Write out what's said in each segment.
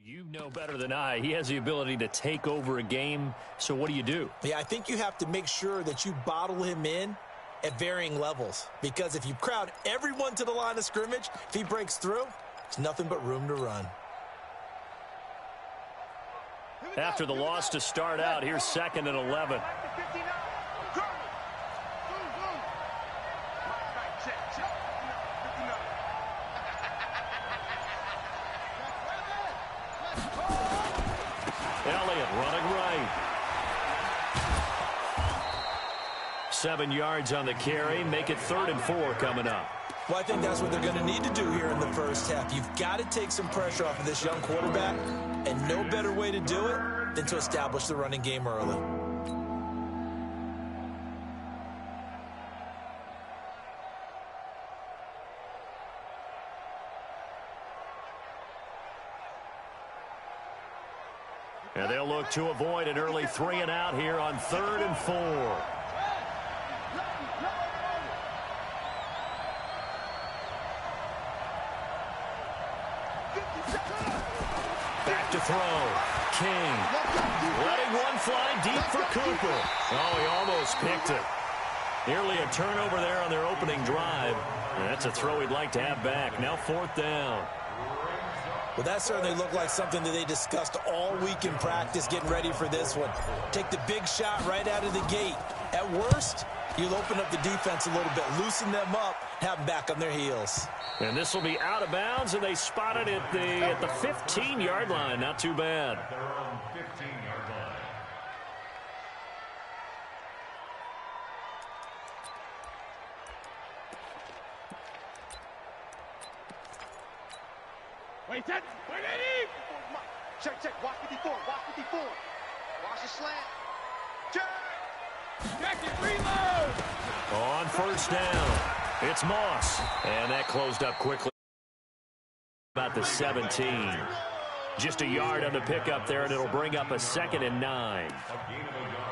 You know better than I. He has the ability to take over a game, so what do? Yeah, I think you have to make sure that you bottle him in at varying levels, because if you crowd everyone to the line of scrimmage, if he breaks through, it's nothing but room to run. After the loss to start out, here's 2nd and 11. Elliott running right. 7 yards on the carry. Make it 3rd and 4 coming up. Well, I think that's what they're going to need to do here in the first half. You've got to take some pressure off of this young quarterback, and no better way to do it than to establish the running game early. And they'll look to avoid an early 3 and out here on 3rd and 4. Back to throw. King. Letting one fly deep for Cooper. Oh, he almost picked it. Nearly a turnover there on their opening drive. And that's a throw he'd like to have back. Now 4th down. Well, that certainly looked like something that they discussed all week in practice getting ready for this one. Take the big shot right out of the gate. At worst, you'll open up the defense a little bit, loosen them up, have them back on their heels. And this will be out of bounds, and they spot it at the 15-yard line. Not too bad. They're on 15-yard line. Wait, Eddie! Check, watch 54, watch 54. Watch the slant. Check it, reload! On 1st down, it's Moss. And that closed up quickly. About the 17. Just a yard on the pickup there, and it'll bring up a 2nd and 9.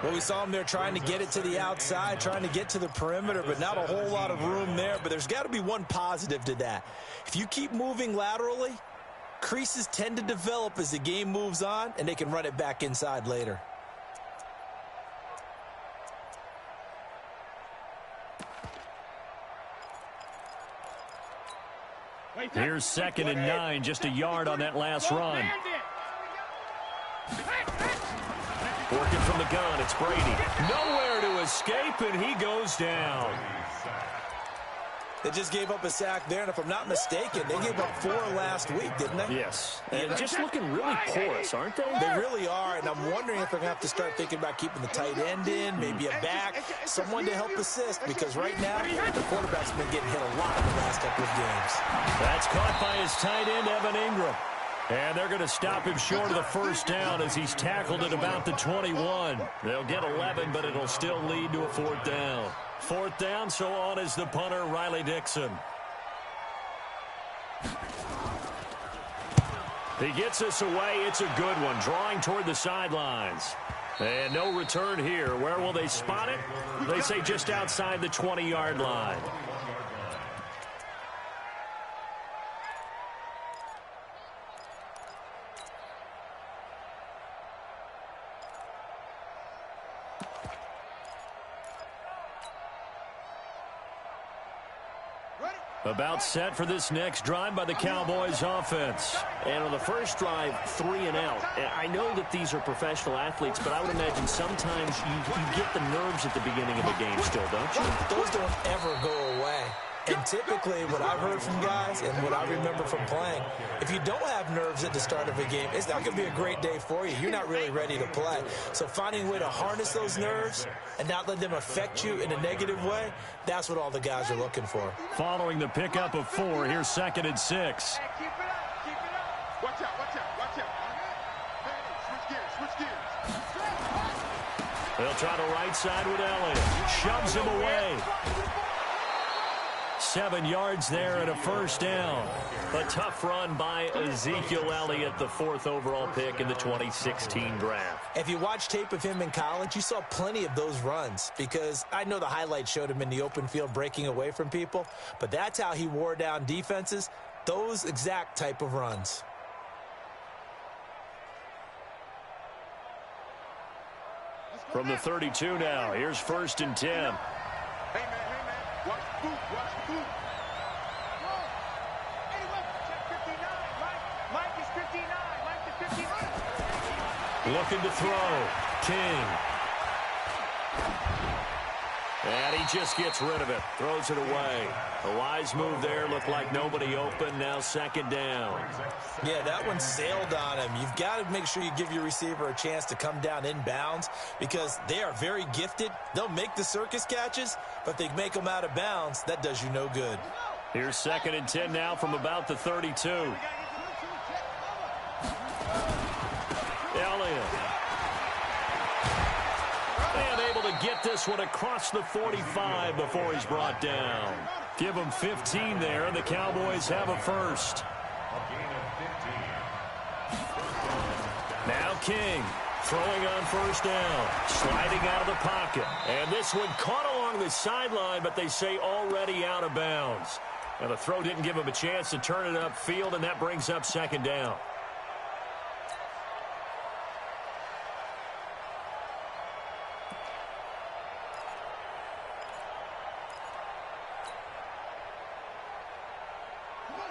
Well, we saw him there trying to get it to the outside, trying to get to the perimeter, but not a whole lot of room there. But there's got to be one positive to that. If you keep moving laterally, creases tend to develop as the game moves on, and they can run it back inside later. Here's 2nd and 9, just a yard on that last run. Working from the gun, it's Brady. Nowhere to escape, and he goes down. They just gave up a sack there, and if I'm not mistaken, they gave up 4 last week, didn't they? Yes, and just looking really porous, aren't they? They really are, and I'm wondering if they're going to have to start thinking about keeping the tight end in, maybe a back, someone to help assist, because right now, the quarterback's been getting hit a lot in the last couple of games. That's caught by his tight end, Evan Ingram. And they're going to stop him short of the 1st down as he's tackled at about the 21. They'll get 11, but it'll still lead to a 4th down. 4th down, so on is the punter, Riley Dixon. He gets us away. It's a good one, drawing toward the sidelines. And no return here. Where will they spot it? They say just outside the 20-yard line. About set for this next drive by the Cowboys offense. And on the first drive, 3 and out. I know that these are professional athletes, but I would imagine sometimes you get the nerves at the beginning of a game still, don't you? Those don't ever go away. And typically, what I've heard from guys and what I remember from playing, if you don't have nerves at the start of a game, it's not going to be a great day for you. You're not really ready to play. So finding a way to harness those nerves and not let them affect you in a negative way, that's what all the guys are looking for. Following the pickup of 4, here's 2nd and 6. Hey, keep it up, keep it up. Watch out, watch out, watch out. Hey, switch gears. They'll try to right side with Elliott. Shoves him away. 7 yards there and a 1st down. A tough run by Ezekiel Elliott, the 4th overall pick in the 2016 draft. If you watch tape of him in college, you saw plenty of those runs, because I know the highlights showed him in the open field breaking away from people, but that's how he wore down defenses, those exact type of runs. From the 32 now, here's 1st and 10. Hey, man, watch the boot, watch the boot. Hey, look, check 59, Mike is 59, Mike is 59. Looking to throw. King. And he just gets rid of it. Throws it away. A wise move there. Looked like nobody open. Now 2nd down. Yeah, that one sailed on him. You've got to make sure you give your receiver a chance to come down inbounds because they are very gifted. They'll make the circus catches, but they make them out of bounds. That does you no good. Here's 2nd and 10 now from about the 32. Elliott. And able to get this one across the 45 before he's brought down. Give him 15 there, and the Cowboys have a first. Now King throwing on 1st down, sliding out of the pocket. And this one caught along the sideline, but they say already out of bounds. Now the throw didn't give him a chance to turn it upfield, and that brings up 2nd down.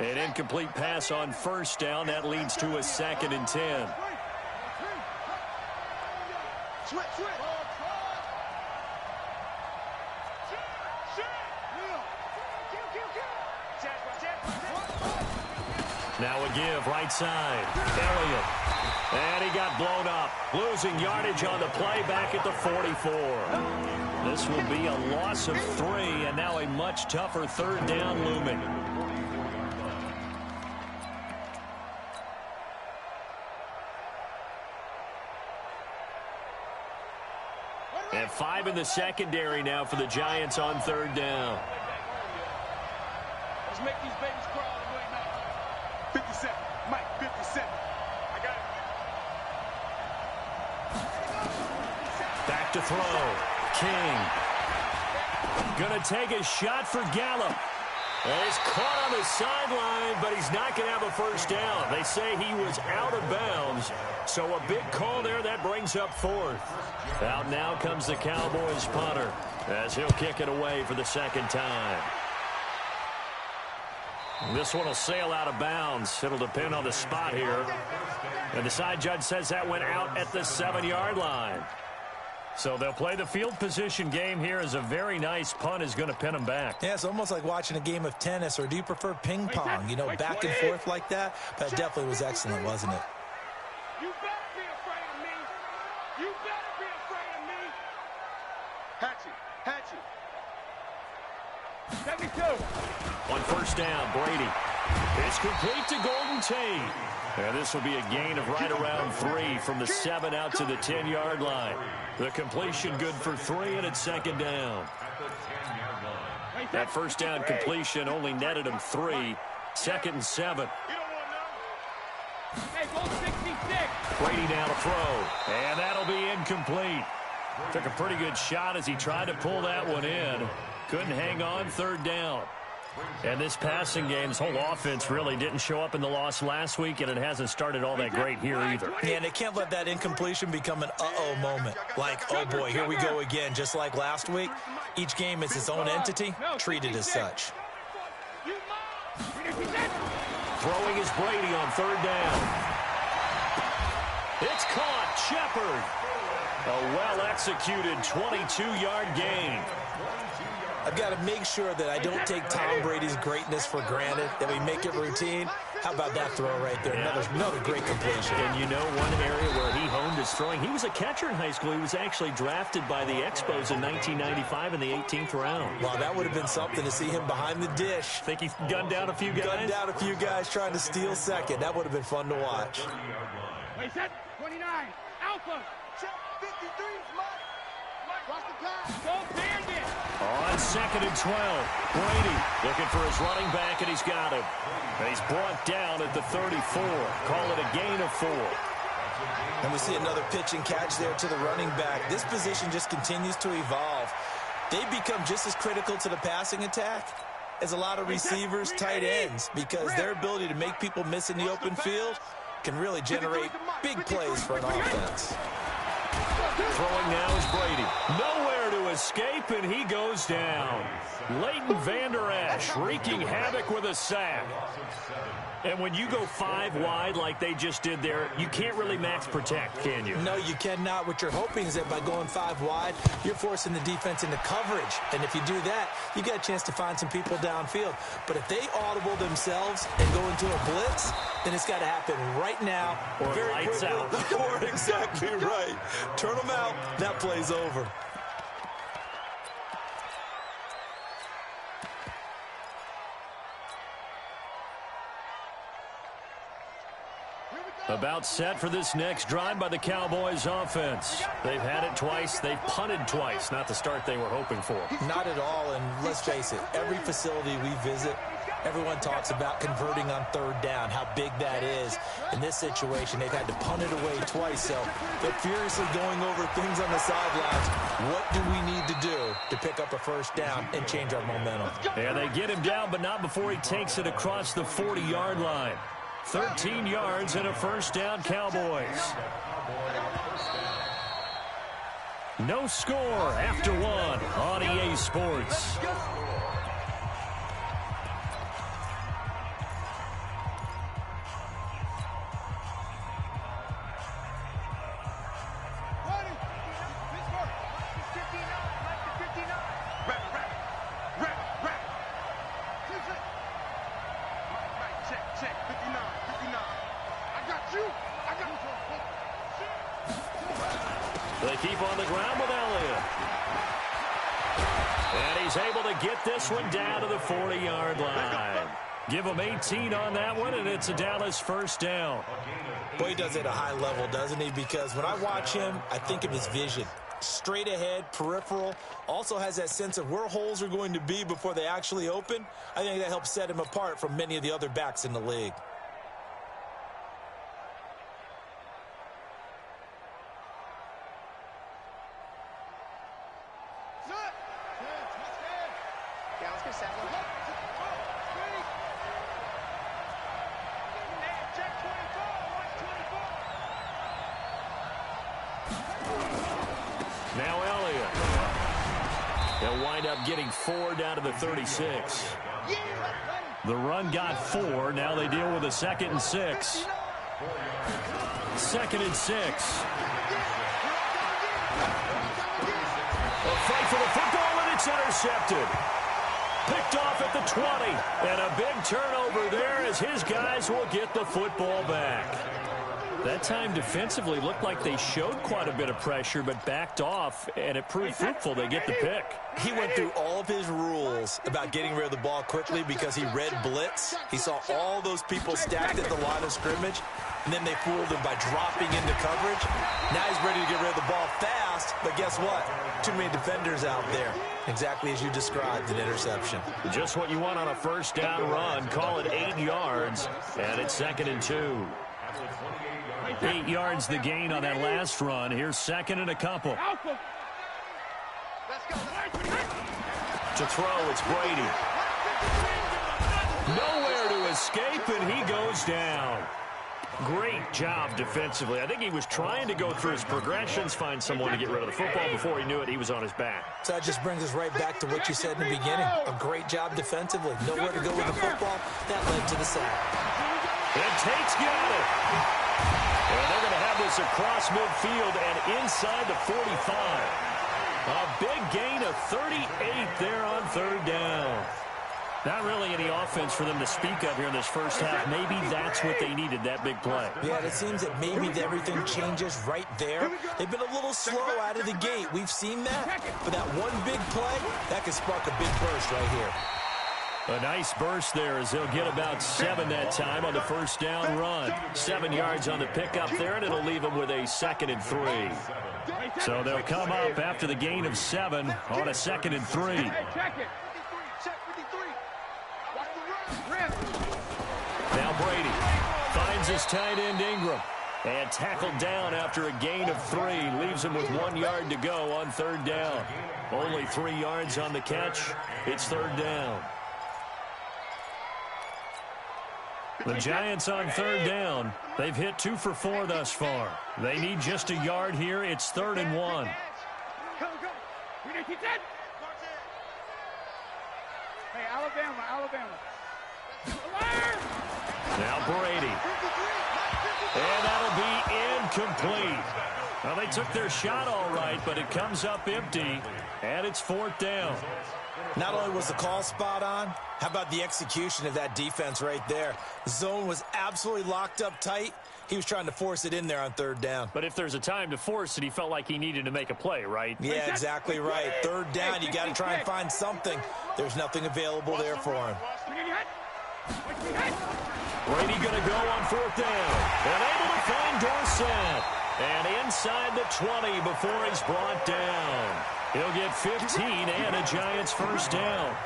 An incomplete pass on 1st down. That leads to a 2nd and 10. Now a give, right side. Elliott. And he got blown up. Losing yardage on the play back at the 44. This will be a loss of 3, and now a much tougher 3rd down looming. And 5 in the secondary now for the Giants on 3rd down. Let's make these babies crawl all the way now. 57, Mike, 57. I got it. Back to throw. King. Gonna take a shot for Gallup. And he's caught on the sideline, but he's not going to have a 1st down. They say he was out of bounds. So a big call there. That brings up 4th. Out now comes the Cowboys punter as he'll kick it away for the 2nd time. This one will sail out of bounds. It'll depend on the spot here. And the side judge says that went out at the 7-yard line. So they'll play the field position game here as a very nice punt is going to pin them back. Yeah, it's almost like watching a game of tennis, or do you prefer ping pong? You know, back and forth like that? That definitely was excellent, wasn't it? You better be afraid of me. You better be afraid of me. Hatchet. 72. On 1st down, Brady. It's complete to Golden Tate. And this will be a gain of right around 3 from the 7 out to the 10-yard line. The completion good for 3, and it's 2nd down. That 1st down completion only netted him 3. 2nd and 7. Hey, go 66. Brady now to throw. And that'll be incomplete. Took a pretty good shot as he tried to pull that one in. Couldn't hang on 3rd down. And this passing game, this whole offense really didn't show up in the loss last week, and it hasn't started all that great here either. Yeah, and they can't let that incompletion become an uh-oh moment. Like, oh boy, here we go again, just like last week. Each game is its own entity, treated as such. Throwing is Brady on 3rd down. It's caught. Shepard. A well-executed 22-yard gain. I've got to make sure that I don't take Tom Brady's greatness for granted, that we make it routine. How about that throw right there? Yeah. Another great completion. And you know one area where he honed his throwing, he was a catcher in high school. He was actually drafted by the Expos in 1995 in the 18th round. Well, that would have been something to see him behind the dish. Think he gunned down a few guys? Gunned down a few guys trying to steal second. That would have been fun to watch. Wait, set 29. Alpha. Check 53, Mike. Watch the pass. Go Bandit. On 2nd and 12, Brady looking for his running back, and he's got him. And he's brought down at the 34. Call it a gain of 4. And we see another pitch and catch there to the running back. This position just continues to evolve. They become just as critical to the passing attack as a lot of receivers, tight ends, because their ability to make people miss in the open field can really generate big plays for an offense. Throwing now is Brady. Nowhere to escape, and he goes down. Leighton Vander Esch wreaking havoc with a sack. And when you go 5 wide like they just did there, you can't really max protect, can you? No, you cannot. What you're hoping is that by going 5 wide, you're forcing the defense into coverage. And if you do that, you get a chance to find some people downfield. But if they audible themselves and go into a blitz, then it's got to happen right now. Or lights out. Or exactly right. Turn them out. That play's over. About set for this next drive by the Cowboys offense. They've had it twice. They've punted twice. Not the start they were hoping for. Not at all, and let's face it, every facility we visit, everyone talks about converting on 3rd down, how big that is. In this situation, they've had to punt it away twice, so they're furiously going over things on the sidelines. What do we need to do to pick up a 1st down and change our momentum? And they get him down, but not before he takes it across the 40-yard line. 13 yards and a 1st down, Cowboys. No score after 1 on EA Sports. They keep on the ground with Elliott. And he's able to get this one down to the 40-yard line. Give him 18 on that one, and it's a Dallas 1st down. Boy, he does it at a high level, doesn't he? Because when I watch him, I think of his vision. Straight ahead, peripheral, also has that sense of where holes are going to be before they actually open. I think that helps set him apart from many of the other backs in the league. Now Elliott. They'll wind up getting 4 down to the 36. The run got 4. Now they deal with a 2nd and 6. 2nd and 6. A fight for the football, and it's intercepted. Picked off at the 20. And a big turnover there as his guys will get the football back. That time defensively looked like they showed quite a bit of pressure but backed off, and it proved fruitful. They get the pick. He went through all of his rules about getting rid of the ball quickly because he read blitz. He saw all those people stacked at the line of scrimmage, and then they fooled him by dropping into coverage. Now he's ready to get rid of the ball fast, but guess what? Too many defenders out there. Exactly as you described, an interception. Just what you want on a 1st down run. Call it 8 yards, and it's 2nd and 2. 8 yards the gain on that last run. Here's 2nd and a couple. To throw, it's Brady. Nowhere to escape, and he goes down. Great job defensively. I think he was trying to go through his progressions, find someone to get rid of the football. Before he knew it, he was on his back. So that just brings us right back to what you said in the beginning. A great job defensively. Nowhere to go with the football. That led to the sack. And Tate's got it. And they're going to have this across midfield and inside the 45. A big gain of 38 there on 3rd down. Not really any offense for them to speak of here in this first half. Maybe that's what they needed, that big play. Yeah, it seems that maybe everything changes right there. They've been a little slow out of the gate. We've seen that. But that one big play, that could spark a big burst right here. A nice burst there as they'll get about 7 that time on the 1st down run. 7 yards on the pickup there, and it'll leave them with a 2nd and 3. So they'll come up after the gain of 7 on a 2nd and 3. Now Brady finds his tight end Ingram. And tackled down after a gain of 3. Leaves him with 1 yard to go on 3rd down. Only 3 yards on the catch. It's 3rd down. The Giants on third down. They've hit 2 for 4 thus far. They need just a yard here. It's 3rd and 1. Go, go. Hey, Alabama. Now Brady. And that'll be incomplete. Well, they took their shot all right, but it comes up empty, and it's 4th down. Not only was the call spot on, how about the execution of that defense right there? The zone was absolutely locked up tight. He was trying to force it in there on 3rd down. But if there's a time to force it, he felt like he needed to make a play, right? Yeah, exactly right. 3rd down, you got to try and find something. There's nothing available there for him. Brady going to go on 4th down. And able to find Dorsett. And inside the 20 before he's brought down. He'll get 15 and a Giants first down.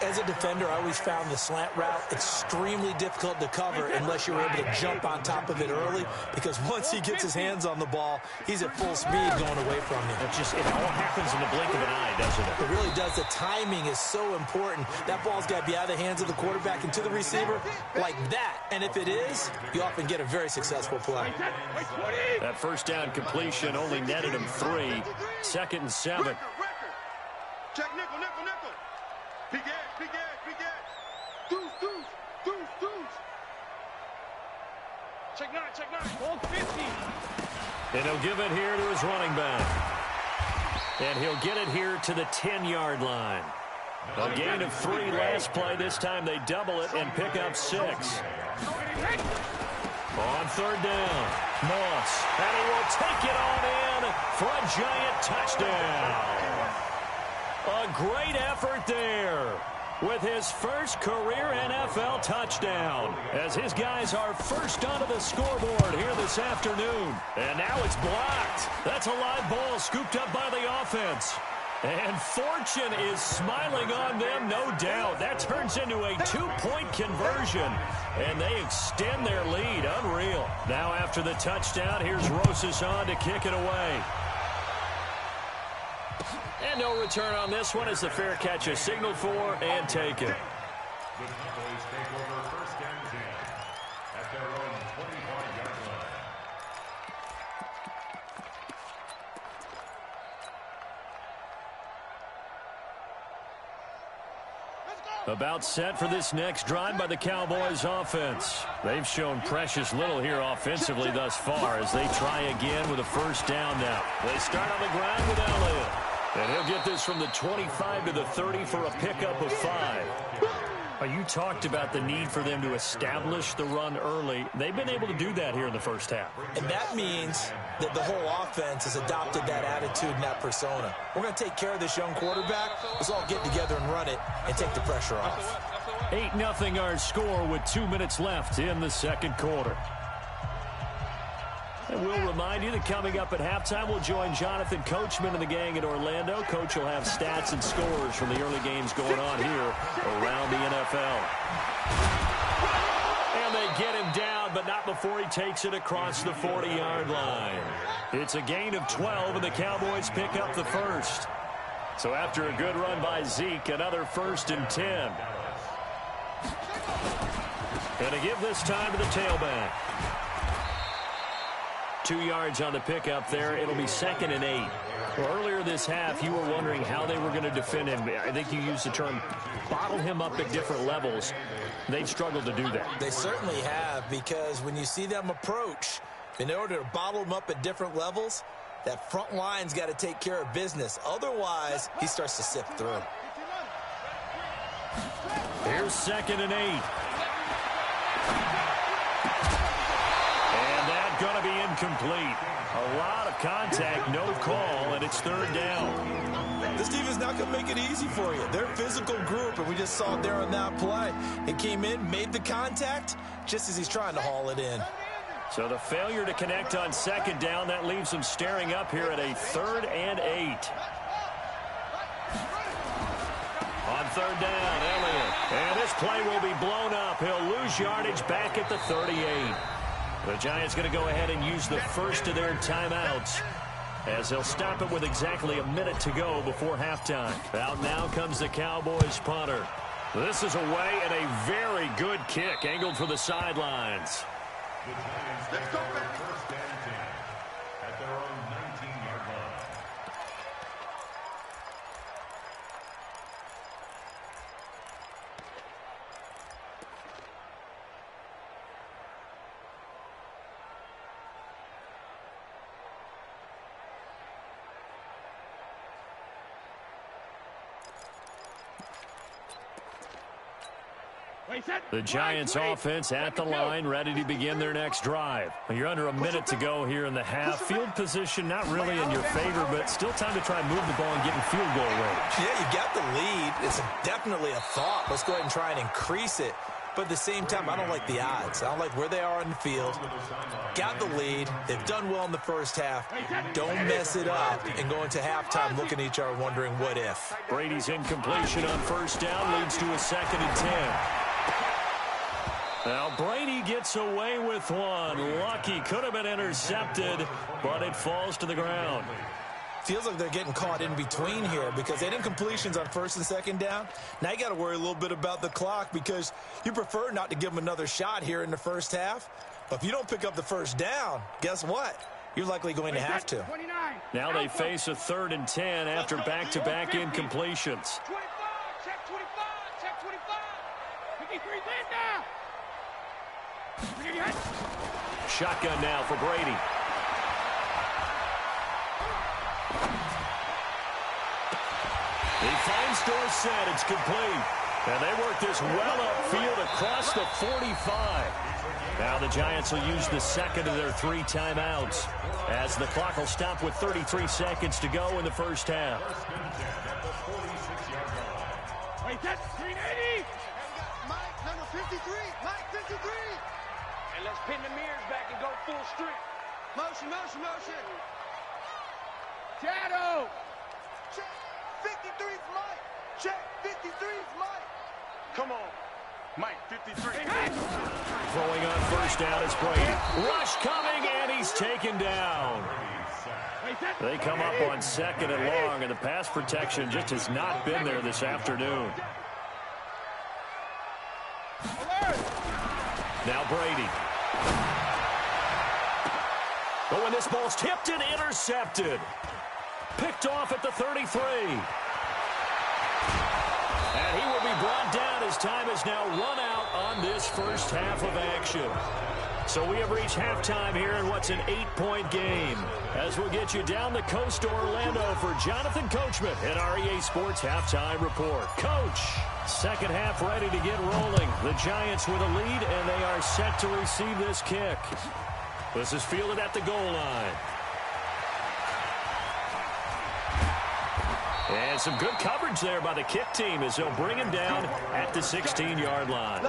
As a defender, I always found the slant route extremely difficult to cover unless you're able to jump on top of it early, because once he gets his hands on the ball, he's at full speed going away from you. It all happens in the blink of an eye, doesn't it? It really does. The timing is so important. That ball's got to be out of the hands of the quarterback and to the receiver like that. And if it is, you often get a very successful play. That first down completion only netted him 3. 2nd and 7. Check nickel. Big edge. Deuce. Check 9. Hold 50. And he'll give it here to his running back. And he'll get it here to the 10-yard line. A gain of 3 last play. This time they double it and pick up 6. On 3rd down, Moss. And he will take it on in for a Giant touchdown. A great effort there with his first career NFL touchdown, as his guys are first onto the scoreboard here this afternoon. And now it's blocked. That's a live ball scooped up by the offense. And fortune is smiling on them, no doubt. That turns into a 2-point conversion, and they extend their lead. Unreal. Now after the touchdown, here's Rosas on to kick it away. And no return on this one as the fair catch is signaled for and taken. The Cowboys take over 1st and 10 at their own 25-yard line. About set for this next drive by the Cowboys offense. They've shown precious little here offensively thus far as they try again with a first down now. They start on the ground with Elliott. And he'll get this from the 25 to the 30 for a pickup of 5. You talked about the need for them to establish the run early. They've been able to do that here in the first half. And that means that the whole offense has adopted that attitude and that persona. We're going to take care of this young quarterback. Let's all get together and run it and take the pressure off. 8-0 our score with 2 minutes left in the second quarter. And we'll remind you that coming up at halftime, we'll join Jonathan Coachman and the gang in Orlando. Coach will have stats and scores from the early games going on here around the NFL. And they get him down, but not before he takes it across the 40-yard line. It's a gain of 12, and the Cowboys pick up the first. So after a good run by Zeke, another 1st and 10. And to give this time to the tailback. 2 yards on the pickup there. It'll be 2nd and 8. Well, earlier this half, you were wondering how they were going to defend him. I think you used the term bottle him up at different levels. They've struggled to do that. They certainly have, because when you see them approach, in order to bottle him up at different levels, that front line's got to take care of business. Otherwise, he starts to sift through. Here's 2nd and 8. Going to be incomplete. A lot of contact, no call, and it's 3rd down. This defense not going to make it easy for you. They're a physical group, and we just saw it there on that play. It came in, made the contact, just as he's trying to haul it in. So the failure to connect on 2nd down, that leaves him staring up here at a 3rd and 8. On 3rd down, Elliott. And this play will be blown up. He'll lose yardage back at the 38. The Giants going to go ahead and use the first of their timeouts, as they'll stop it with exactly a minute to go before halftime. Out now comes the Cowboys punter. This is away and a very good kick angled for the sidelines. Let's go, baby. First and 10 at their own 19-yard line. The Giants offense at the line, ready to begin their next drive. You're under a minute to go here in the half. Field position not really in your favor, but still time to try and move the ball and get in field goal range. Yeah, you got the lead. It's definitely a thought. Let's go ahead and try and increase it. But at the same time, I don't like the odds. I don't like where they are on the field. Got the lead. They've done well in the first half. Don't mess it up and go into halftime looking at each other wondering what if. Brady's incompletion on first down leads to a 2nd and 10. Now Brady gets away with one. Lucky, could have been intercepted, but it falls to the ground. Feels like they're getting caught in between here because they didn't completions on 1st and 2nd down. Now you got to worry a little bit about the clock because you prefer not to give them another shot here in the first half. But if you don't pick up the first down, guess what? You're likely going to have to. Now they face a 3rd and 10 after back-to-back incompletions. 25, check 25, check 25. 53 in now. Shotgun now for Brady. He finds Dorsett. It's complete. And they work this well upfield across the 45. Now the Giants will use the 2nd of their 3 timeouts as the clock will stop with 33 seconds to go in the first half. Wait, that's 380. Mike, number 53. Mike, 53. And let's pin the mirrors back and go full strength. Motion, motion, motion. Shadow. Check. 53's Mike. Check. 53's Mike. Come on. Mike, 53. Hey, hey. Throwing on first down is Brady. Rush coming, and he's taken down. They come up on 2nd and long, and the pass protection just has not been there this afternoon. Now Brady. But when this ball's tipped and intercepted. Picked off at the 33. And he will be brought down as time has now run out on this first half of action. So we have reached halftime here in what's an 8-point game. As we'll get you down the coast to Orlando for Jonathan Coachman in our EA Sports Halftime Report. Coach, second half ready to get rolling. The Giants with a lead, and they are set to receive this kick. This is fielded at the goal line. And some good coverage there by the kick team as they'll bring him down at the 16-yard line.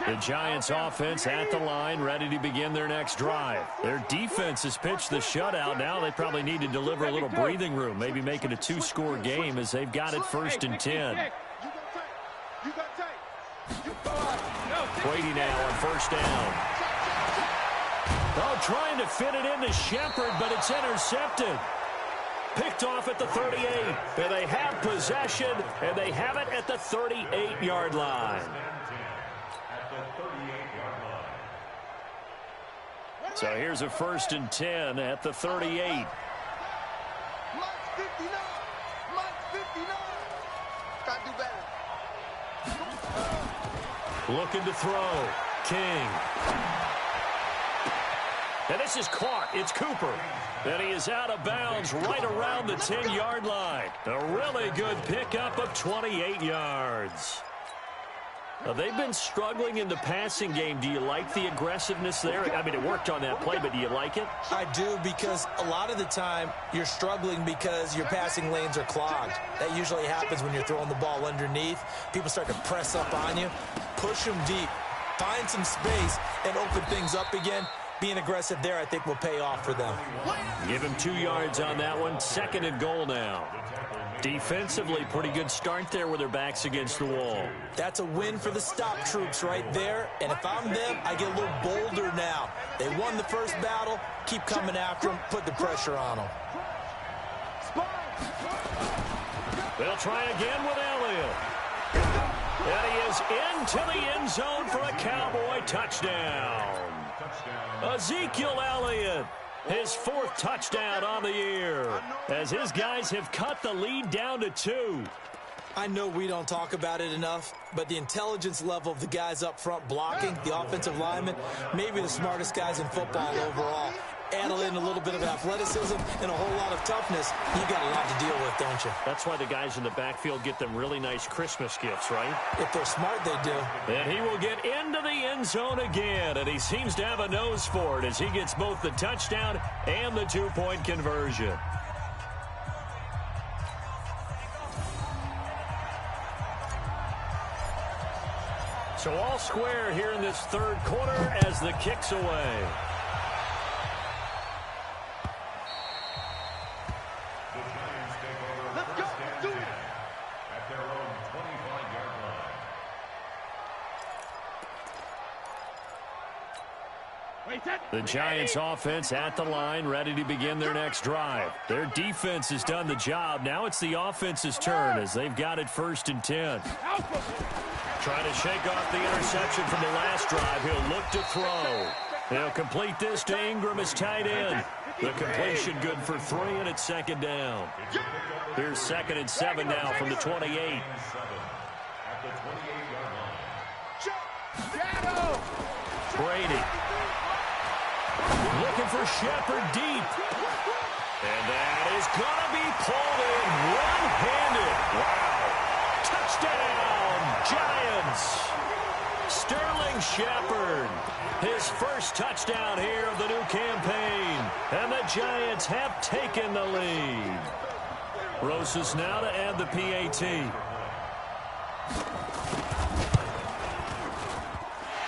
The Giants offense at the line, ready to begin their next drive. Their defense has pitched the shutout. Now they probably need to deliver a little breathing room, maybe make it a 2-score game as they've got it 1st and 10. Brady now on first down. Oh, trying to fit it into Shepard, but it's intercepted. Picked off at the 38. And they have possession, and they have it at the 38-yard line. So here's a 1st and 10 at the 38. Looking to throw. King. And this is caught. It's Cooper. And he is out of bounds right around the 10-yard line. A really good pickup of 28 yards. Now, they've been struggling in the passing game. Do you like the aggressiveness there? I mean, it worked on that play, but do you like it? I do, because a lot of the time you're struggling because your passing lanes are clogged. That usually happens when you're throwing the ball underneath. People start to press up on you. Push them deep. Find some space and open things up again. Being aggressive there, I think, will pay off for them. Give him 2 yards on that one. 2nd and goal now. Defensively, pretty good start there with their backs against the wall. That's a win for the stop troops right there. And if I'm them, I get a little bolder now. They won the first battle. Keep coming after them. Put the pressure on them. They'll try again with Elliott. And he is into the end zone for a Cowboy touchdown. Ezekiel Elliott, his 4th touchdown on the year, as his guys have cut the lead down to 2. I know we don't talk about it enough, but the intelligence level of the guys up front blocking, the offensive linemen, maybe the smartest guys in football overall. Add in a little bit of athleticism and a whole lot of toughness, you got a lot to deal with, don't you? That's why the guys in the backfield get them really nice Christmas gifts, right? If they're smart, they do. And he will get into the end zone again, and he seems to have a nose for it as he gets both the touchdown and the 2-point conversion. So all square here in this 3rd quarter as the kick's away. The Giants offense at the line, ready to begin their next drive. Their defense has done the job. Now it's the offense's turn as they've got it 1st and 10. Trying to shake off the interception from the last drive. He'll look to throw. He'll complete this to Ingram as tight end. The completion good for 3, and it's 2nd down. Here's 2nd and 7 now from the 28. Brady. Looking for Shepard deep. And that is going to be pulled in one-handed. Wow. Touchdown, Giants. Sterling Shepard. His 1st touchdown here of the new campaign. And the Giants have taken the lead. Rosas now to add the PAT.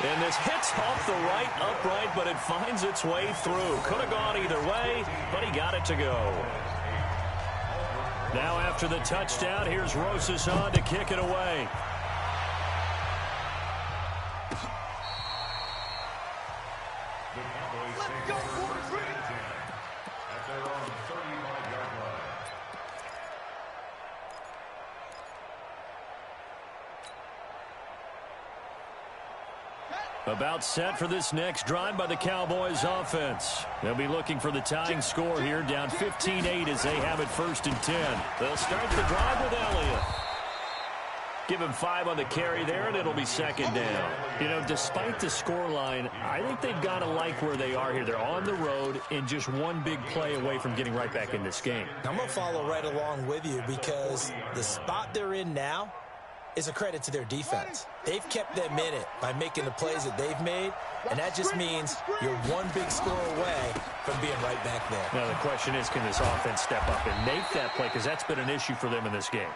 And this hits off the right upright, but it finds its way through. Could have gone either way, but he got it to go. Now after the touchdown, here's Rosas on to kick it away. About set for this next drive by the Cowboys offense. They'll be looking for the tying score here, down 15-8 as they have it 1st and 10. They'll start the drive with Elliott. Give him 5 on the carry there, and it'll be 2nd down. You know, despite the scoreline, I think they've got to like where they are here. They're on the road and just one big play away from getting right back in this game. I'm going to follow right along with you because the spot they're in now is a credit to their defense. They've kept them in it by making the plays that they've made, and that just means you're one big score away from being right back there. Now the question is, can this offense step up and make that play? Because that's been an issue for them in this game.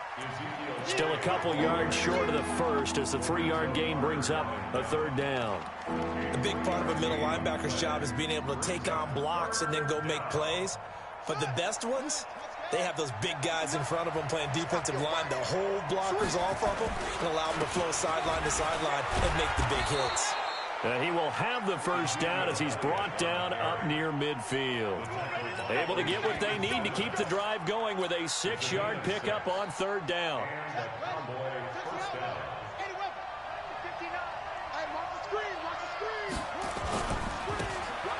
Still a couple yards short of the 1st as the 3-yard gain brings up a 3rd down. A big part of a middle linebacker's job is being able to take on blocks and then go make plays. But the best ones, they have those big guys in front of them playing defensive line to hold blockers off of them and allow them to flow sideline to sideline and make the big hits. He will have the 1st down as he's brought down up near midfield. Able to get what they need to keep the drive going with a 6-yard pickup on 3rd down.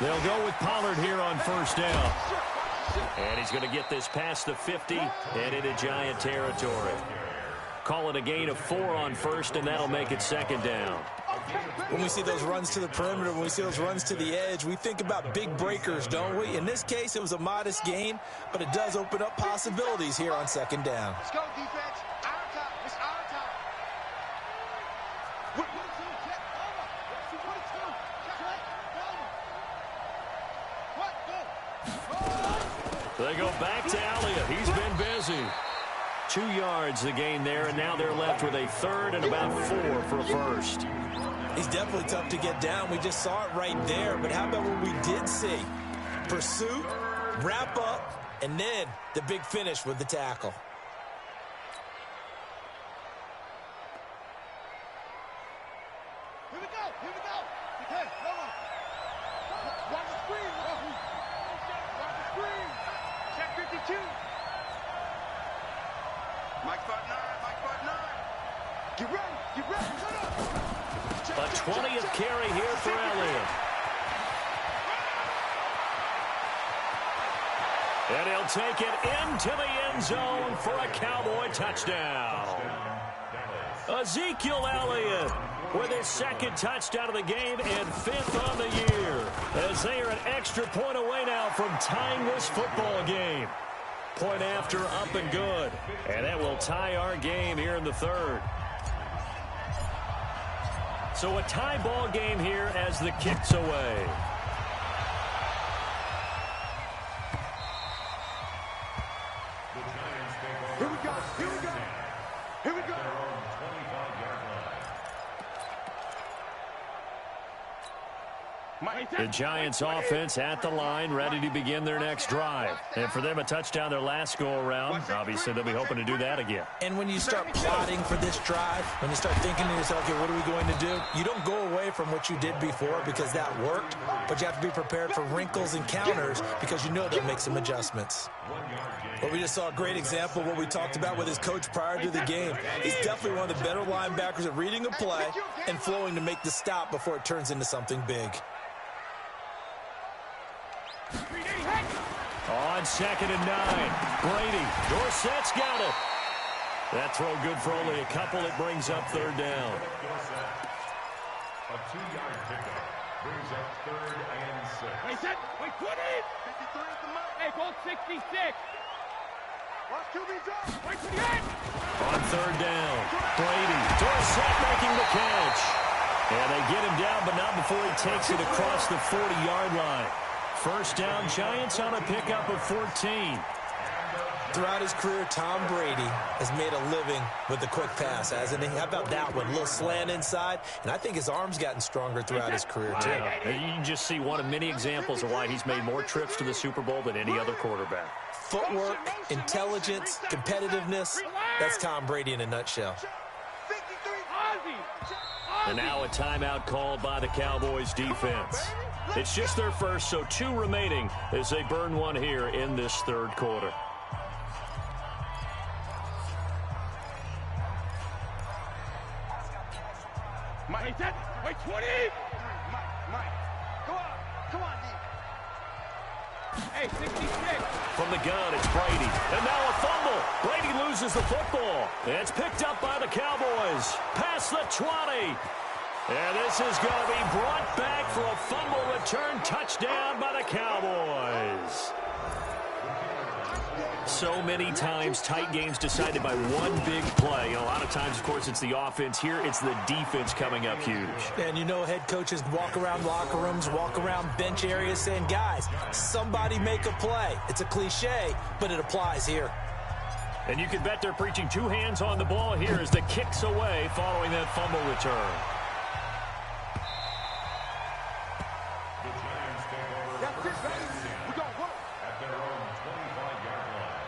They'll go with Pollard here on 1st down. And he's going to get this past the 50 and into Giant territory. Call it a gain of 4 on 1st, and that'll make it 2nd down. When we see those runs to the perimeter, when we see those runs to the edge, we think about big breakers, don't we? In this case, it was a modest gain, but it does open up possibilities here on 2nd down. Let's go, defense. Our time. It's our time. They go back to Elliott. He's been busy. 2 yards the gain there, and now they're left with a 3rd and about 4 for a 1st. He's definitely tough to get down. We just saw it right there, but how about what we did see? Pursuit, wrap up, and then the big finish with the tackle. Here we go. Here we go. Okay, come on. Watch the screen. Watch the screen. Check 52. Mike button 9. Mike button 9. Get ready. Get ready. Shut up. A 20th carry here for Elliott. And he'll take it into the end zone for a Cowboy touchdown. Ezekiel Elliott with his second touchdown of the game and 5th on the year, as they are an extra point away now from tying this football game. Point after, up and good. And that will tie our game here in the 3rd. So a tie ball game here as the kick's away. Here we go. Here we go. Here we go. The Giants offense at the line, ready to begin their next drive. And for them, a touchdown their last go-around. Obviously, they'll be hoping to do that again. And when you start plotting for this drive, when you start thinking to yourself, okay, what are we going to do? You don't go away from what you did before because that worked, but you have to be prepared for wrinkles and counters because you know they'll make some adjustments. Well, we just saw a great example of what we talked about with his coach prior to the game. He's definitely one of the better linebackers at reading a play and flowing to make the stop before it turns into something big. On 2nd and 9, Brady. Dorsett's got it. That throw good for only a couple. It brings up 3rd down. A 2-yard pickup brings up 3rd and 6. Wait, set. Wait, 20. 53 at the mark. Hey, goal 66. Watch QB's up. Wait, 28. On 3rd down, Brady. Dorsett making the catch. And they get him down, but not before he takes it across the 40-yard line. First down, Giants on a pickup of 14. Throughout his career, Tom Brady has made a living with the quick pass, hasn't he? How about that one? A little slant inside, and I think his arm's gotten stronger throughout his career, too. You can just see one of many examples of why he's made more trips to the Super Bowl than any other quarterback. Footwork, intelligence, competitiveness, that's Tom Brady in a nutshell. And now a timeout called by the Cowboys defense. It's just their first, so 2 remaining as they burn one here in this 3rd quarter. Mike, wait, 20. Mike, go on. Come on, D. Hey, 66. From the gun, it's Brady. And now a fumble. Brady loses the football. It's picked up by the Cowboys. Past the 20. And this is going to be brought back for a fumble return touchdown by the Cowboys. So many times, tight games decided by one big play. And a lot of times, of course, it's the offense. Here, it's the defense coming up huge. And you know head coaches walk around locker rooms, walk around bench areas saying, guys, somebody make a play. It's a cliche, but it applies here. And you can bet they're preaching 2 hands on the ball here as the kick's away following that fumble return. That's it, baby. We're going to work. At their own 25-yard line.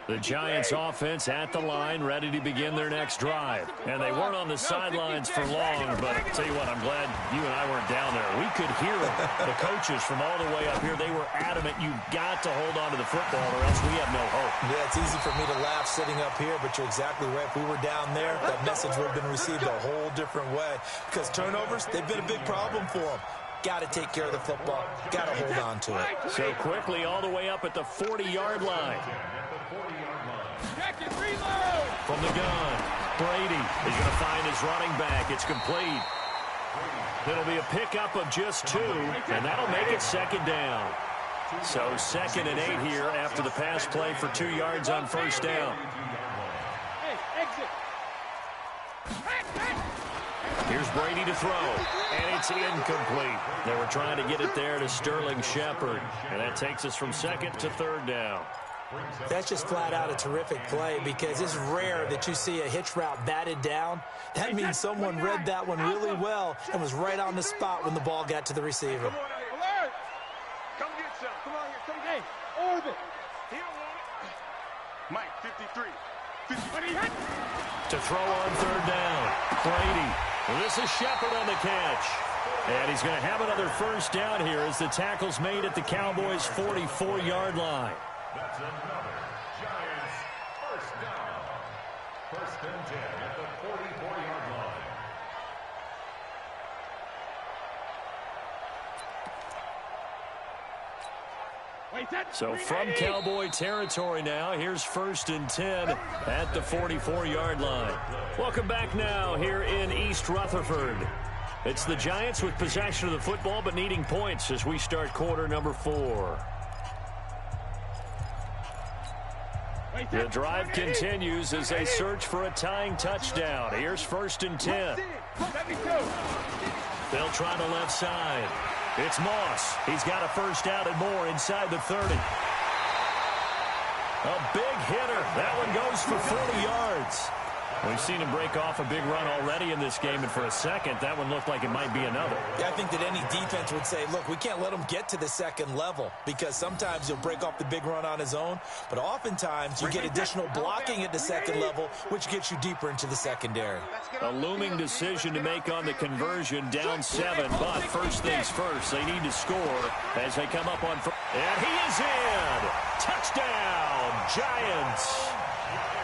The Giants offense at the line, ready to begin their next drive. And they weren't on the sidelines for long, but I'll tell you what, I'm glad you and I weren't down there. We could hear the coaches from all the way up here. They were adamant, you've got to hold on to the football or else we have no hope. Yeah, it's easy for me to laugh sitting up here, but you're exactly right. If we were down there, that message would have been received a whole different way. Because turnovers, they've been a big problem for them. Got to take care of the football. Got to hold on to it. So quickly all the way up at the 40-yard line. From the gun, Brady is going to find his running back. It's complete. It'll be a pickup of just 2, and that'll make it 2nd down. So 2nd and 8 here after the pass play for 2 yards on first down. Here's Brady to throw, and it's incomplete. They were trying to get it there to Sterling Shepard, and that takes us from 2nd to 3rd down. That's just flat out a terrific play because it's rare that you see a hitch route batted down. That means someone read that one really well and was right on the spot when the ball got to the receiver. Alert! Come get some. Come on here. Come get orbit. He don't want it. Mike, 53. 50. To throw on 3rd down, Brady. Well, this is Shepard on the catch. And he's going to have another first down here as the tackle's made at the Cowboys' 44-yard line. That's another Giants first down. First and 10 at the 44-yard line. So from Cowboy territory now, here's first and 10 at the 44-yard line. Welcome back now here in East Rutherford. It's the Giants with possession of the football but needing points as we start quarter number 4. The drive continues as they search for a tying touchdown. Here's first and 10. They'll try the left side. It's Moss. He's got a first down and more inside the 30. A big hitter. That one goes for 40 yards. We've seen him break off a big run already in this game, and for a second, that one looked like it might be another. Yeah, I think that any defense would say, look, we can't let him get to the second level because sometimes he'll break off the big run on his own, but oftentimes you get additional blocking at the second level, which gets you deeper into the secondary. A looming decision to make on the conversion, down 7, but first things first, they need to score as they come up on first. And he is in! Touchdown, Giants!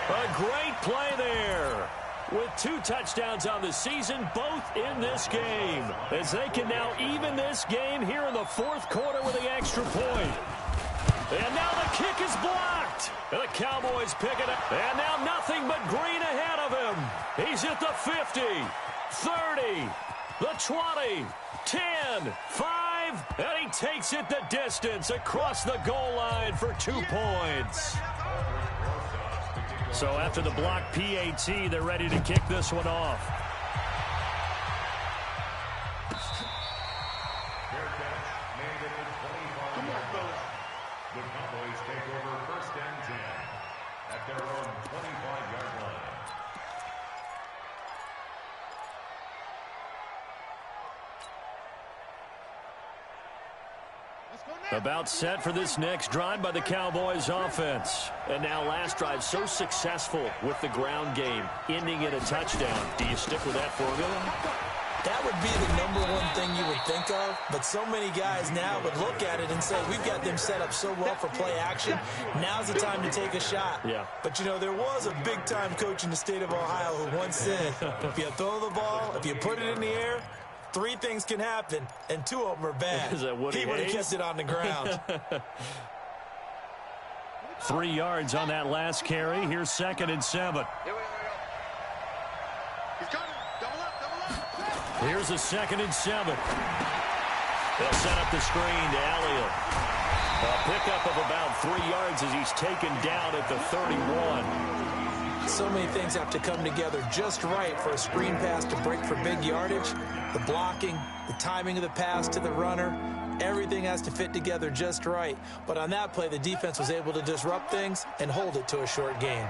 A great play there with 2 touchdowns on the season, both in this game, as they can now even this game here in the 4th quarter with the extra point. And now the kick is blocked. And the Cowboys pick it up. And now nothing but green ahead of him. He's at the 50, 30, the 20, 10, 5, and he takes it the distance across the goal line for 2 points. So after the block PAT, they're ready to kick this one off. Fair catch made at the 25-yard line. The Cowboys take over first and 10 at their own 25-yard line. About set for this next drive by the Cowboys offense. And now last drive so successful with the ground game, ending in a touchdown. Do you stick with that formula? That would be the #1 thing you would think of, but so many guys now would look at it and say, we've got them set up so well for play action. Now's the time to take a shot. Yeah. But, you know, there was a big-time coach in the state of Ohio who once said, if you throw the ball, if you put it in the air, 3 things can happen, and 2 of them are bad. Is that Woody he would have Hayes? kept it on the ground. 3 yards on that last carry. Here's 2nd and 7. He's coming. Double up. Here's a 2nd and 7. They'll set up the screen to Elliott. A pickup of about 3 yards as he's taken down at the 31. So many things have to come together just right for a screen pass to break for big yardage. The blocking, the timing of the pass to the runner, everything has to fit together just right. But on that play, the defense was able to disrupt things and hold it to a short game.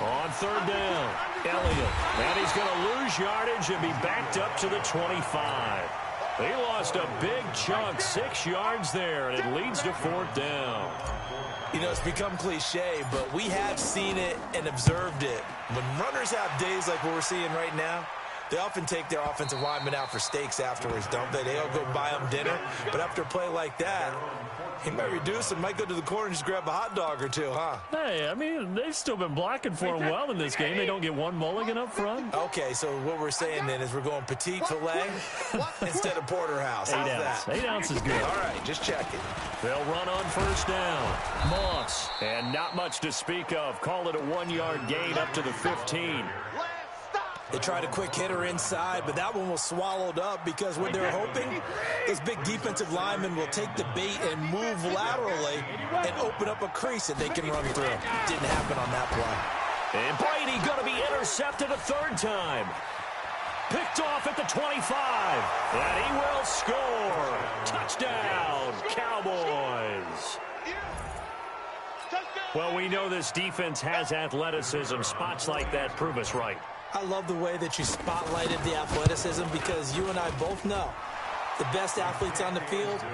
On 3rd down, Elliott. And he's going to lose yardage and be backed up to the 25. They lost a big chunk, 6 yards there, and it leads to 4th down. You know, it's become cliche, but we have seen it and observed it. When runners have days like what we're seeing right now, they often take their offensive linemen out for steaks afterwards, don't they? They all go buy them dinner. But after a play like that, he might reduce and might go to the corner and just grab a hot dog or 2, huh? Hey, I mean, they've still been blocking for him well in this game. They don't get 1 mulligan up front. Okay, so what we're saying then is we're going petite filet instead of porterhouse. How's that? 8 ounce is good. All right, just checking. They'll run on 1st down. Moss, and not much to speak of. Call it a 1-yard gain up to the 15. They tried a quick hitter inside, but that one was swallowed up because what they're hoping, those big defensive linemen will take the bait and move laterally and open up a crease that they can run through. Didn't happen on that play. And Brady going to be intercepted a 3rd time. Picked off at the 25. And he will score. Touchdown, Cowboys. Well, we know this defense has athleticism. Spots like that prove us right. I love the way that you spotlighted the athleticism because you and I both know the best athletes on the field,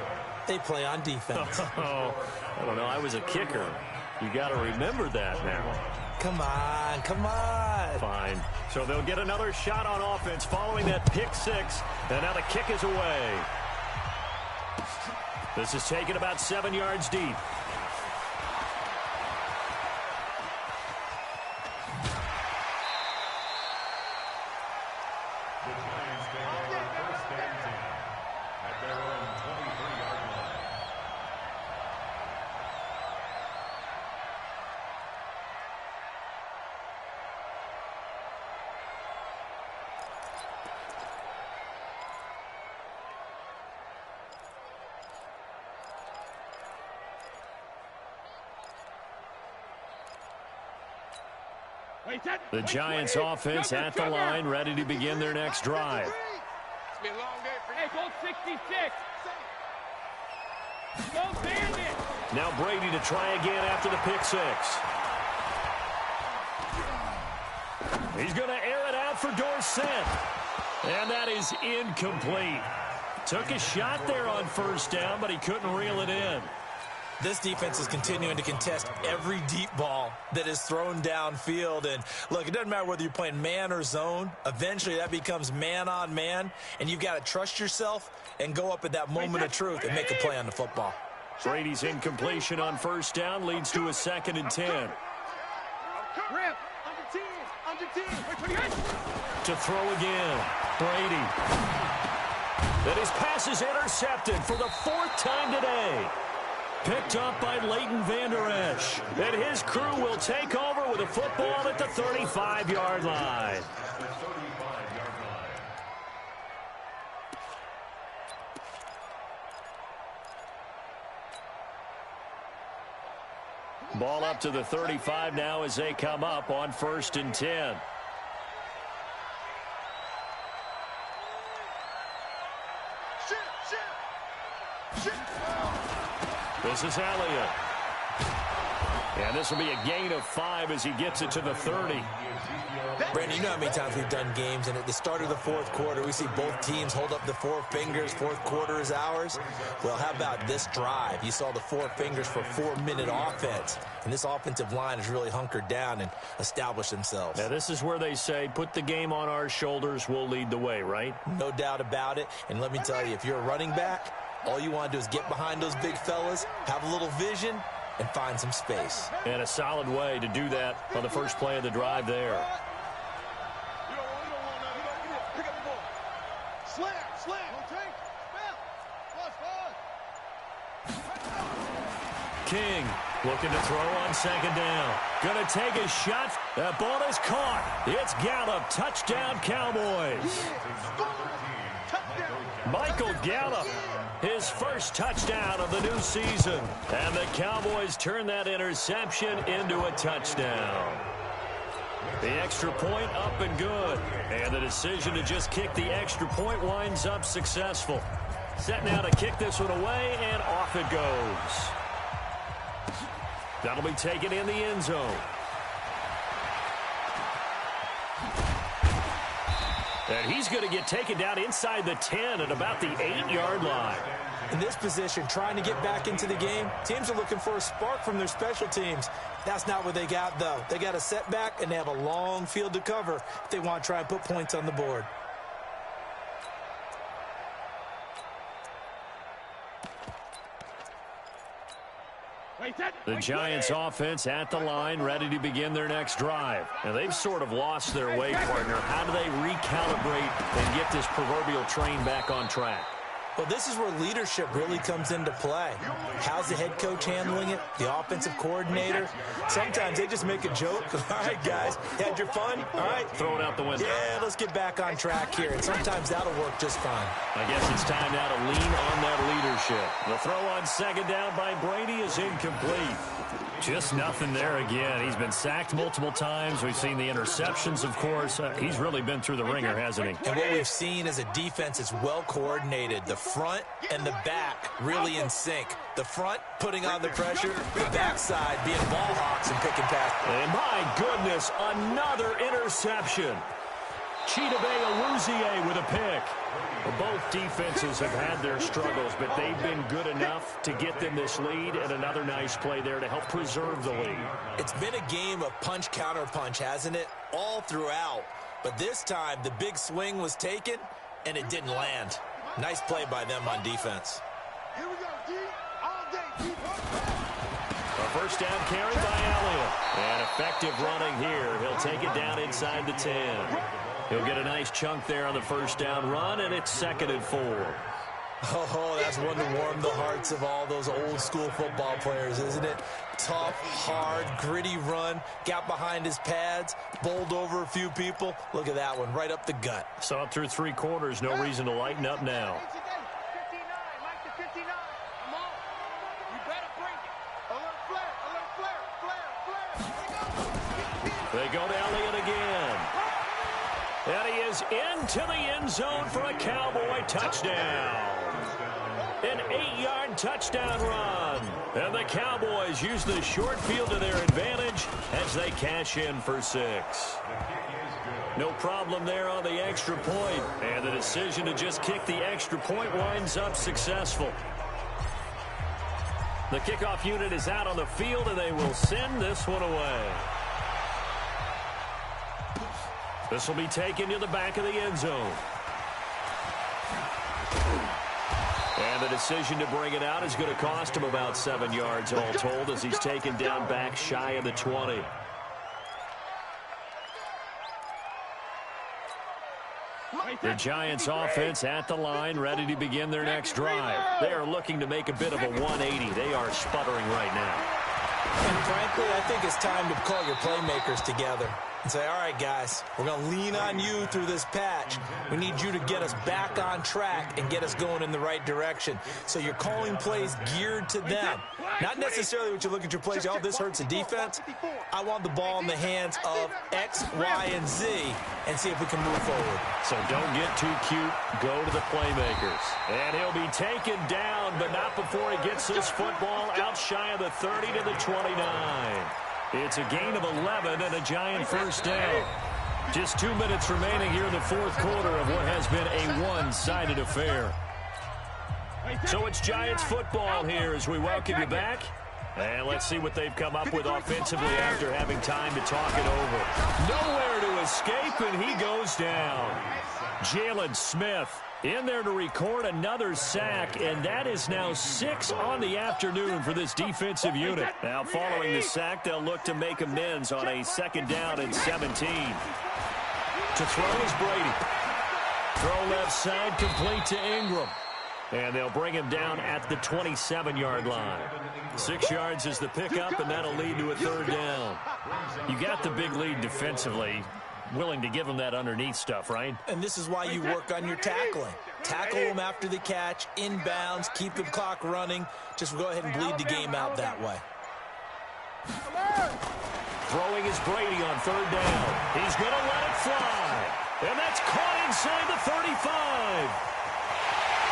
they play on defense. Oh, I don't know. I was a kicker. You got to remember that now. Come on, come on. Fine. So they'll get another shot on offense following that pick six. And now the kick is away. This is taken about 7 yards deep. The Giants take over first and 10 at their own 23-yard line. The Giants offense at the line, ready to begin their next drive. It's been a long day for you. Hey, go 66. Go Bandit. Now Brady to try again after the pick six. He's going to air it out for Dorsett. And that is incomplete. Took a shot there on first down, but he couldn't reel it in. This defense is continuing to contest every deep ball that is thrown downfield. And, look, it doesn't matter whether you're playing man or zone. Eventually, that becomes man on man, and you've got to trust yourself and go up at that moment of truth and make a play on the football. Brady's incompletion on first down leads to a 2nd and 10. Rip. Under 10. To throw again. Brady. Then his pass is intercepted for the 4th time today. Picked up by Leighton Vander Esch. And his crew will take over with a football at the 35-yard line. Ball up to the 35 now as they come up on 1st and 10. This is Elliott. And this will be a gain of 5 as he gets it to the 30. Brandon, you know how many times we've done games, and at the start of the fourth quarter, we see both teams hold up the 4 fingers. Fourth quarter is ours. Well, how about this drive? You saw the 4 fingers for 4-minute offense, and this offensive line has really hunkered down and established themselves. Now, this is where they say, put the game on our shoulders, we'll lead the way, right? No doubt about it, and let me tell you, if you're a running back, all you want to do is get behind those big fellas, have a little vision, and find some space. And a solid way to do that on the first play of the drive there. Pick up the ball. Slam. King looking to throw on 2nd down. Going to take a shot. That ball is caught. It's Gallup. Touchdown, Cowboys. Michael Gallup, his first touchdown of the new season. And the Cowboys turn that interception into a touchdown. The extra point up and good. And the decision to just kick the extra point winds up successful. Set now to kick this one away, and off it goes. That'll be taken in the end zone. And he's going to get taken down inside the 10 at about the 8-yard line. In this position, trying to get back into the game, teams are looking for a spark from their special teams. That's not what they got, though. They got a setback, and they have a long field to cover if they want to try and put points on the board. The Giants offense at the line, ready to begin their next drive. Now, they've sort of lost their way, partner. How do they recalibrate and get this proverbial train back on track? Well, this is where leadership really comes into play. How's the head coach handling it? The offensive coordinator? Sometimes they just make a joke. All right, guys, had your fun? All right. Throw it out the window. Yeah, let's get back on track here. And sometimes that'll work just fine. I guess it's time now to lean on that leadership. The throw on 2nd down by Brady is incomplete. Just nothing there again. He's been sacked multiple times. We've seen the interceptions, of course. He's really been through the ringer, hasn't he? And what we've seen is a defense that's well coordinated. The front and the back really in sync. The front putting on the pressure, the backside being ball hawks and picking past. And my goodness, another interception. Chidobe Awuzie with a pick. Well, both defenses have had their struggles, but they've been good enough to get them this lead, and another nice play there to help preserve the lead. It's been a game of punch-counter-punch, hasn't it? All throughout. But this time, the big swing was taken, and it didn't land. Nice play by them on defense. Here we go, D. All day, D. A first down carry by Elliott. And effective running here. He'll take it down inside the 10. He'll get a nice chunk there on the first down run, and it's 2nd and 4. Oh, that's one to warm the hearts of all those old-school football players, isn't it? Tough, hard, gritty run, got behind his pads, bowled over a few people. Look at that one, right up the gut. So up through 3 quarters, no reason to lighten up now. 59, Mike to 59. Come on. You better bring it. Alert flare. They go to Elliott again. And he is into the end zone for a Cowboy touchdown. An 8-yard touchdown run. And the Cowboys use the short field to their advantage as they cash in for 6. No problem there on the extra point. And the decision to just kick the extra point winds up successful. The kickoff unit is out on the field, and they will send this one away. This will be taken to the back of the end zone. And the decision to bring it out is going to cost him about 7 yards all told as he's taken down back shy of the 20. The Giants offense at the line, ready to begin their next drive. They are looking to make a bit of a 180. They are sputtering right now. And frankly, I think it's time to call your playmakers together and say, all right, guys, we're going to lean on you through this patch. We need you to get us back on track and get us going in the right direction. So you're calling plays geared to them. Not necessarily what you look at your plays, oh, this hurts the defense. I want the ball in the hands of X, Y, and Z and see if we can move forward. So don't get too cute. Go to the playmakers. And he'll be taken down, but not before he gets this football out shy of the 30 to the 29. It's a gain of 11 and a Giant first down. Just 2 minutes remaining here in the 4th quarter of what has been a one-sided affair. So it's Giants football here as we welcome you back. And let's see what they've come up with offensively after having time to talk it over. Nowhere to escape, and he goes down. Jalen Smith in there to record another sack, and that is now 6 on the afternoon for this defensive unit. Now, following the sack, they'll look to make amends on a 2nd down and 17. To throw is Brady. Throw left side, complete to Ingram. And they'll bring him down at the 27-yard line. 6 yards is the pickup, and that'll lead to a 3rd down. You got the big lead defensively. Willing to give him that underneath stuff, right? And this is why you work on your tackling. Tackle them after the catch, inbounds, keep the clock running. Just go ahead and bleed the game out that way. Throwing is Brady on 3rd down. He's going to let it fly. And that's caught inside the 35.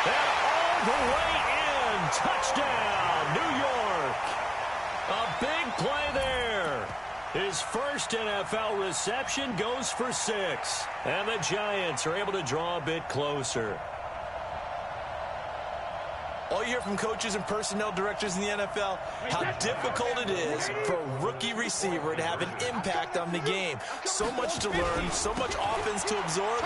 And all the way in. Touchdown, New York. A big play there. His first NFL reception goes for 6. And the Giants are able to draw a bit closer. All you hear from coaches and personnel directors in the NFL, how difficult it is for a rookie receiver to have an impact on the game. So much to learn, so much offense to absorb.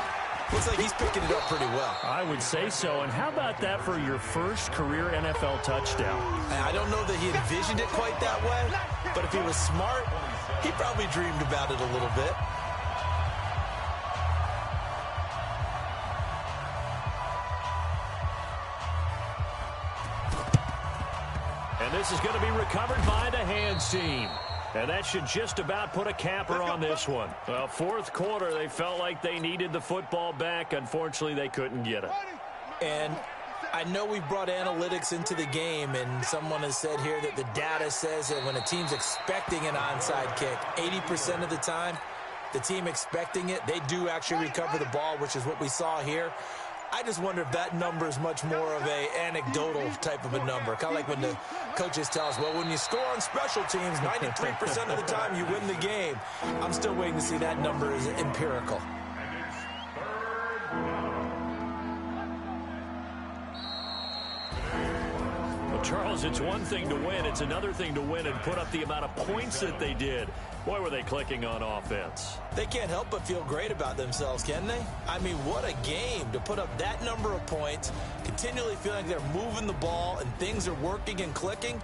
Looks like he's picking it up pretty well. I would say so. And how about that for your first career NFL touchdown? I don't know that he envisioned it quite that way, but if he was smart, he probably dreamed about it a little bit. And this is going to be recovered by the hands team. And that should just about put a capper on this one. Well, 4th quarter, they felt like they needed the football back. Unfortunately, they couldn't get it. And I know we've brought analytics into the game, and someone has said here that the data says that when a team's expecting an onside kick, 80% of the time, the team expecting it, they do actually recover the ball, which is what we saw here. I just wonder if that number is much more of a anecdotal type of a number. Kind of like when the coaches tell us, well, when you score on special teams, 93% of the time you win the game. I'm still waiting to see that number is empirical. Charles, it's one thing to win. It's another thing to win and put up the amount of points that they did. Boy, were they clicking on offense. They can't help but feel great about themselves, can they? I mean, what a game to put up that number of points, continually feeling like they're moving the ball and things are working and clicking.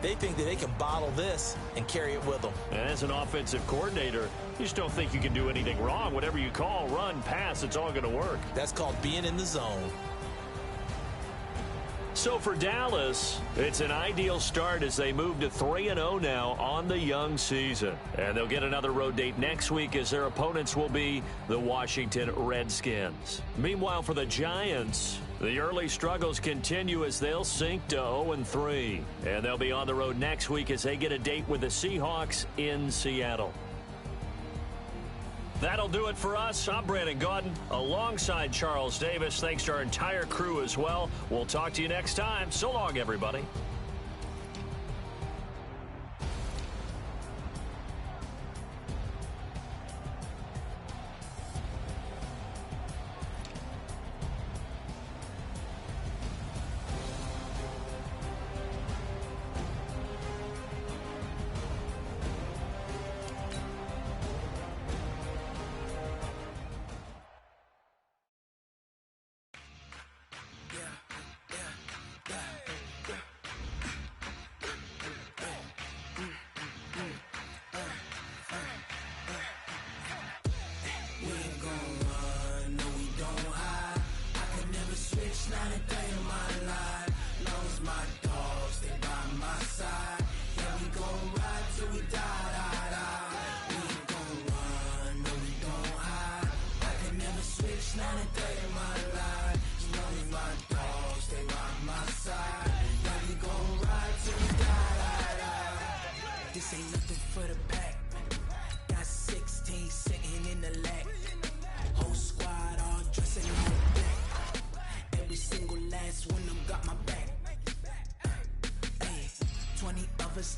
They think that they can bottle this and carry it with them. And as an offensive coordinator, you just don't think you can do anything wrong. Whatever you call, run, pass, it's all going to work. That's called being in the zone. So for Dallas, it's an ideal start as they move to 3-0 now on the young season. And they'll get another road date next week as their opponents will be the Washington Redskins. Meanwhile, for the Giants, the early struggles continue as they'll sink to 0-3. And they'll be on the road next week as they get a date with the Seahawks in Seattle. That'll do it for us. I'm Brandon Gaudin alongside Charles Davis. Thanks to our entire crew as well. We'll talk to you next time. So long, everybody.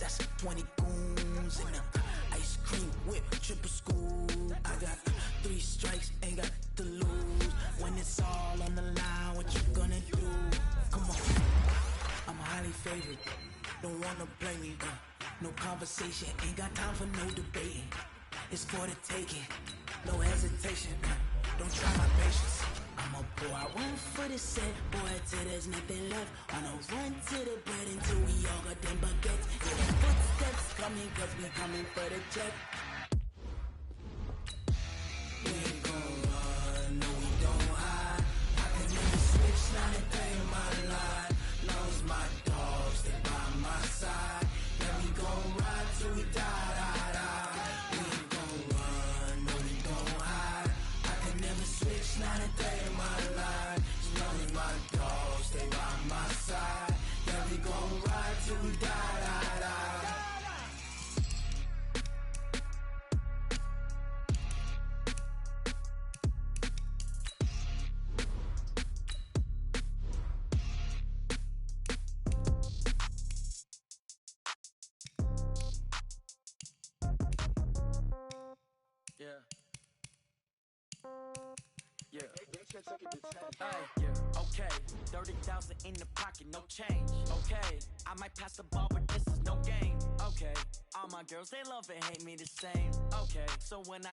That's 20 goons and ice cream whip, triple school. I got 3 strikes, ain't got to lose. When it's all on the line, what you gonna do? Come on, I'm highly favored. Don't wanna play me, no conversation. Ain't got time for no debating. It's for the taking, no hesitation. Don't try my patience. I'ma pour out one for the set, boy, till there's nothing left. On a run to the bread until we all got them baguettes. Yeah, the footsteps coming, cause we coming for the check. We ain't gon' run, no we don't hide. I can never switch, not a day in my life. Long as my dogs, they by my side. Yeah, we gon' ride till we die, die, die. We ain't gon' run, no we don't hide. I can never switch, not a day in my life. As long as my dogs, they by my side. Yeah, we gon' ride till we die, die, die. Okay, 30,000 in the pocket, no change. Okay, I might pass the ball, but this is no game. Okay, all my girls, they love and hate me the same. Okay, so when I